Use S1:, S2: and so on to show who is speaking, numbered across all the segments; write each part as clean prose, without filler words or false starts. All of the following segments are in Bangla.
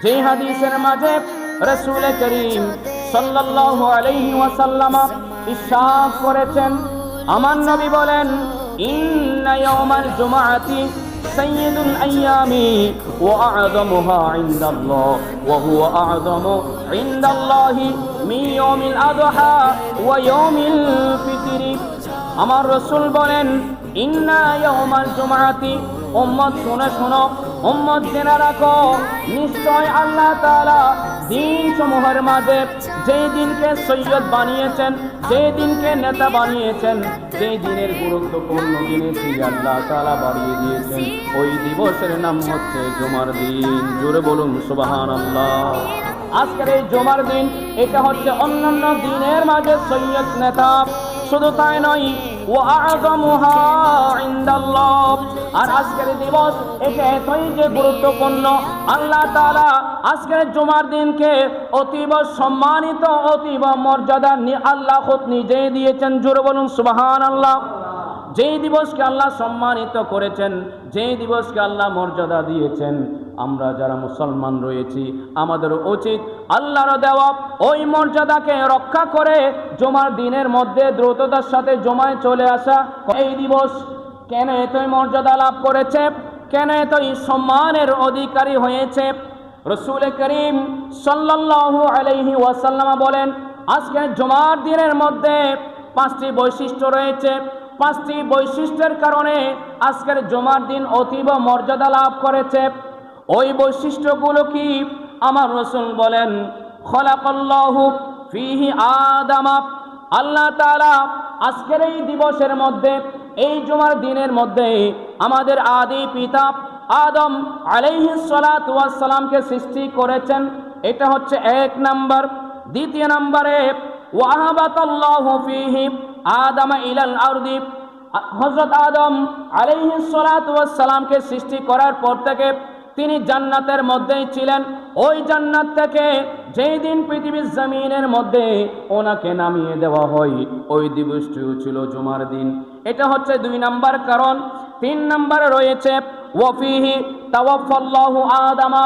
S1: যে হাদিসের মাঝে রাসূল করিম সাল্লাল্লাহু আলাইহি ওয়াসাল্লাম ইরশাদ করেছেন, আমার নবী বলেন, ইন্না ইয়াওমাল জুমআতি সাইয়্যিদুল আইয়ামি ওয়া আ'যামুহা ইনদাল্লাহ ওয়া হুয়া আ'যামু ইনদাল্লাহি মিন ইয়াউমিল আযহা ওয়া ইয়াউমিল ফিতরি। আমার রাসূল বলেন, ইন্না ইয়াওমাল জুমআতি, উম্মত শুনে শোনো, উম্মত জেনে রাখো, নিশ্চয় আল্লাহ তাআলা দিন সমূহের মাঝে যেই দিনকে সৈয়দ বানিয়েছেন, যেই দিনকে নেতা বানিয়েছেন, যেই দিনের গুরুত্বপূর্ণ দিনে সেই আল্লাহ তাআলা বাড়িয়ে দিয়েছেন, ওই দিবসের নাম হচ্ছে জুমার দিন। জোরে বলুন সুবহানাল্লাহ। আজকের এই জুমার দিন, এটা হচ্ছে অন্যান্য দিনের মাঝে সৈয়দ নেতা। শুধু তাই নয়, ওয়া আ'যামুহা ইনদাল্লাহ, আর আজকের দিবস এটা এতই যে গুরুত্বপূর্ণ, আল্লাহ তাআলা আজকের জুমার দিনকে অতীব সম্মানিত, অতীব মর্যাদা আল্লাহ খুদ নিজেই দিয়েছেন। জোরে বলুন সুবহানাল্লাহ। যেই দিবসকে আল্লাহ সম্মানিত করেছেন, যেই দিবসকে আল্লাহ মর্যাদা দিয়েছেন, আমরা যারা মুসলমান রয়েছি আমাদের উচিত আল্লাহর দেওয়া ওই মর্যাদাকে রক্ষা করে জুমার দিনের মধ্যে দ্রুততার সাথে জমায় চলে আসা। এই দিবস কেন এতই মর্যাদা লাভ করেছে, কেন এতই সম্মানের অধিকারী হয়েছে? রাসূল করিম সাল্লাল্লাহু আলাইহি ওয়াসাল্লাম বলেন, আজকে জুমার দিনের মধ্যে 5টি বৈশিষ্ট্য রয়েছে। 5টি বৈশিষ্ট্যের কারণে আজকের জুমার দিন অতীব মর্যাদা লাভ করেছে। ওই বৈশিষ্ট্যগুলো কি? আমার রাসূল বলেন, খলাকাল্লাহু ফীহি আদামা, আল্লাহ তাআলা আজকের এই দিবসের মধ্যে, এই জুমার দিনের মধ্যে আমাদের আদি পিতা আদম আলাইহিস সালাতু ওয়াস সালামকে সৃষ্টি করেছেন। এটা হচ্ছে 1 নাম্বার। দ্বিতীয় নম্বরে, ওয়াহাবাতাল্লাহু ফীহি আদামা ইলাল আরদি, হযরত আদম আলাইহিস সালাতু ওয়াস সালামকে সৃষ্টি করার পর থেকে তিনি জান্নাতের মধ্যেই ছিলেন। ওই জান্নাত থেকে যেই দিন পৃথিবীর জমিনের মধ্যে ওনাকে নামিয়ে দেওয়া হয়, ওই দিবসটিও ছিল জুমার দিন। এটা হচ্ছে 2 নাম্বার কারণ। 3 নম্বরে রয়েছে, ওয়াফিহি তাওয়াফাল্লাহু আদামা,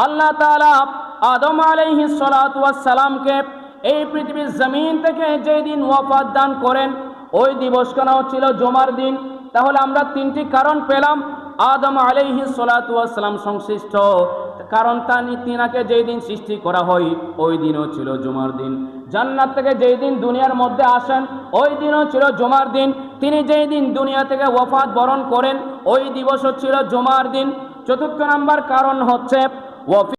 S1: আল্লাহ তাআলা আদম আলাইহিস সালাতু ওয়াস সালামকে এই পৃথিবীর জমিন থেকে যেই দিন ওয়াফাত দান করেন, ওই দিবসখানাও ছিল জুমার দিন। তাহলে আমরা 3টি কারণ পেলাম। আদম আলাইহিস সালাতু ওয়াস সালাম সংশ্লিষ্ট কারণ, তিনাকে যেই দিন সৃষ্টি করা হয় ওই দিনও ছিল জুমার দিন। জান্নাত থেকে যেই দিন দুনিয়ার মধ্যে আসেন ওই দিনও ছিল জুমার দিন। তিনি যেই দিন দুনিয়া থেকে ওয়াফাত বরণ করেন ওই দিবসও ছিল জুমার দিন। 4th নাম্বার কারণ হচ্ছে